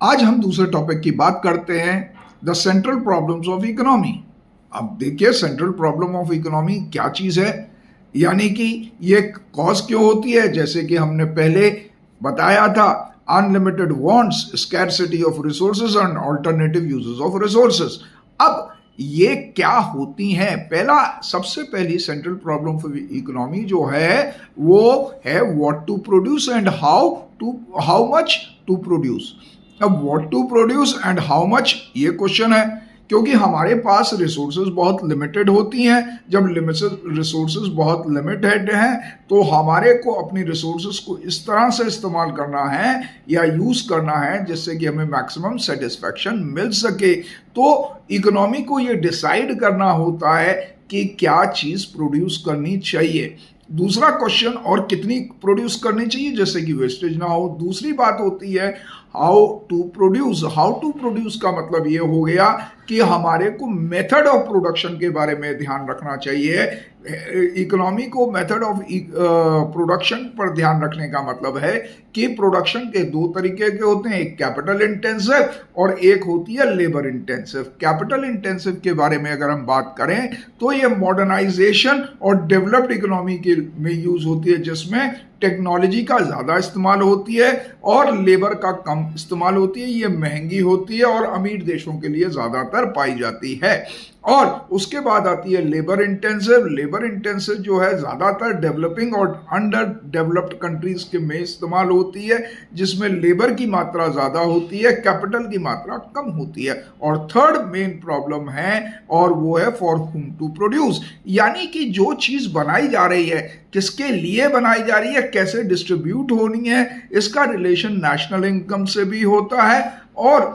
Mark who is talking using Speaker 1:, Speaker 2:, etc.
Speaker 1: आज हम दूसरे टॉपिक की बात करते हैं, the central problems of economy. अब देखिए, सेंट्रल प्रॉब्लम ऑफ इकोनॉमी क्या चीज़ है, यानी कि ये कॉज क्यों होती है। जैसे कि हमने पहले बताया था, unlimited wants, scarcity of resources and alternative uses of resources. अब ये क्या होती हैं? सबसे पहली सेंट्रल प्रॉब्लम ऑफ इकोनॉमी जो है वो है what to produce and how much to produce. अब what to produce and how much, ये क्वेश्चन है, क्योंकि हमारे पास रिसोर्सेज बहुत लिमिटेड होती हैं। जब रिसोर्सेज बहुत लिमिटेड हैं तो हमारे को अपनी रिसोर्सेज को इस तरह से इस्तेमाल करना है या यूज़ करना है जिससे कि हमें मैक्सिमम सेटिस्फैक्शन मिल सके। तो इकोनॉमी को ये डिसाइड करना होता है कि क्या चीज़ प्रोड्यूस करनी चाहिए। दूसरा क्वेश्चन, और कितनी प्रोड्यूस करनी चाहिए जिससे कि वेस्टेज ना हो। दूसरी बात होती है how to produce. How to produce का मतलब ये हो गया कि हमारे को मेथड ऑफ प्रोडक्शन के बारे में ध्यान रखना चाहिए। इकोनॉमी को मेथड ऑफ प्रोडक्शन पर ध्यान रखने का मतलब है कि प्रोडक्शन के दो तरीके के होते हैं, एक कैपिटल इंटेंसिव और एक होती है लेबर इंटेंसिव। कैपिटल इंटेंसिव के बारे में अगर हम बात करें तो ये मॉडर्नाइजेशन और डेवलप्ड इकोनॉमी के में यूज होती है, जिसमें टेक्नोलॉजी का ज़्यादा इस्तेमाल होती है और लेबर का कम इस्तेमाल होती है। ये महंगी होती है और अमीर देशों के लिए ज़्यादातर पाई जाती है। और उसके बाद आती है लेबर इंटेंसिव। लेबर इंटेंसिव जो है ज़्यादातर डेवलपिंग और अंडर डेवलप्ड कंट्रीज के में इस्तेमाल होती है, जिसमें लेबर की मात्रा ज़्यादा होती है, कैपिटल की मात्रा कम होती है। और थर्ड मेन प्रॉब्लम है और वो है फॉर हुम टू प्रोड्यूस, यानी कि जो चीज़ बनाई जा रही है किसके लिए बनाई जा रही है, कैसे डिस्ट्रीब्यूट होनी है। इसका रिलेशन नेशनल इनकम से भी होता है और